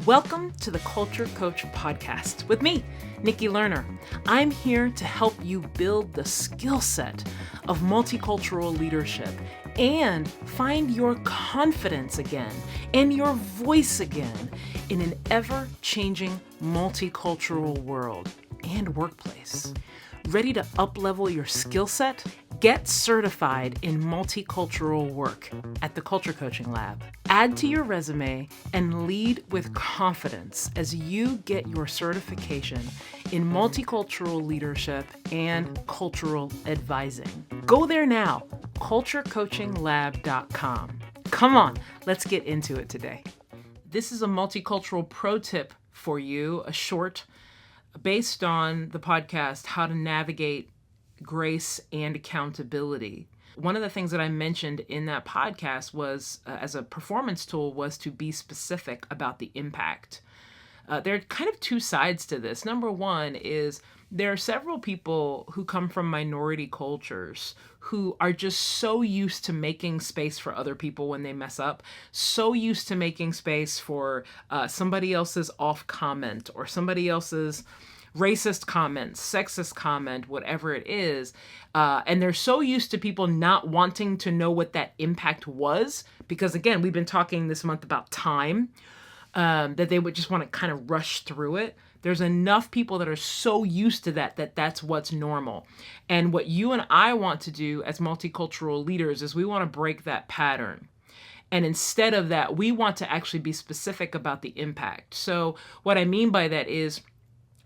Welcome to the Culture Coach Podcast with me, Nikki Lerner. I'm here to help you build the skill set of multicultural leadership and find your confidence again and your voice again in an ever-changing multicultural world and workplace. Ready to up-level your skill set? Get certified in multicultural work at the Culture Coaching Lab. Add to your resume and lead with confidence as you get your certification in multicultural leadership and cultural advising. Go there now, culturecoachinglab.com. Come on, let's get into it today. This is a multicultural pro tip for you, a short based on the podcast, How to Navigate Grace and Accountability. One of the things that I mentioned in that podcast was, as a performance tool, was to be specific about the impact. There are kind of two sides to this. Number one is there are several people who come from minority cultures who are just so used to making space for other people when they mess up, so used to making space for somebody else's off comment or somebody else's racist comment, sexist comment, whatever it is. And they're so used to people not wanting to know what that impact was, because again, we've been talking this month about time, that they would just want to kind of rush through it. There's enough people that are so used to that that's what's normal. And what you and I want to do as multicultural leaders is we want to break that pattern. And instead of that, we want to actually be specific about the impact. So what I mean by that is,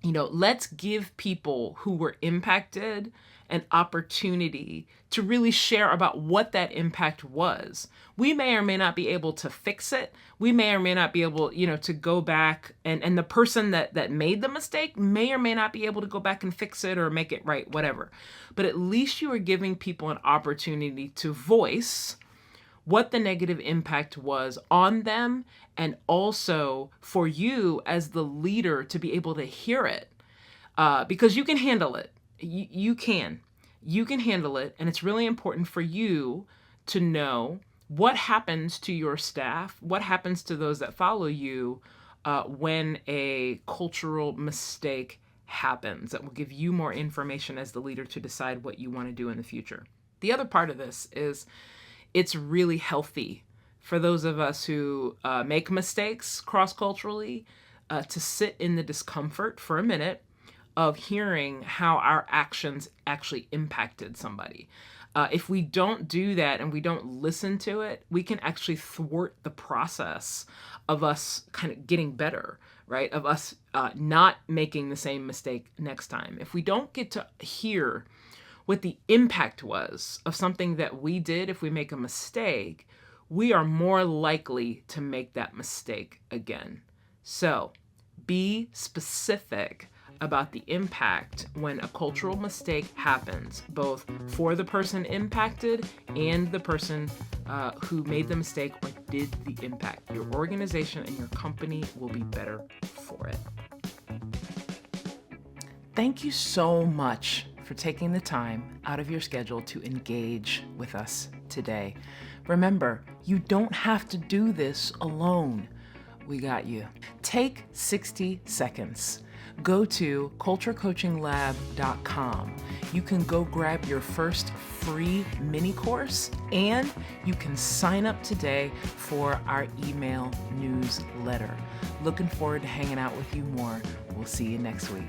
let's give people who were impacted an opportunity to really share about what that impact was. We may or may not be able to fix it. We may or may not be able, to go back and the person that made the mistake may or may not be able to go back and fix it or make it right, whatever. But at least you are giving people an opportunity to voice what the negative impact was on them, and also for you as the leader to be able to hear it, because you can handle it. You can handle it, and it's really important for you to know what happens to your staff, what happens to those that follow you when a cultural mistake happens. That will give you more information as the leader to decide what you want to do in the future. The other part of this is it's really healthy for those of us who make mistakes cross-culturally to sit in the discomfort for a minute of hearing how our actions actually impacted somebody. If we don't do that and we don't listen to it, we can actually thwart the process of us kind of getting better, right? Of us not making the same mistake next time. If we don't get to hear what the impact was of something that we did, if we make a mistake, we are more likely to make that mistake again. So be specific about the impact when a cultural mistake happens, both for the person impacted and the person who made the mistake or did the impact. Your organization and your company will be better for it. Thank you so much for taking the time out of your schedule to engage with us today. Remember, you don't have to do this alone. We got you. Take 60 seconds. Go to culturecoachinglab.com. You can go grab your first free mini course, and you can sign up today for our email newsletter. Looking forward to hanging out with you more. We'll see you next week.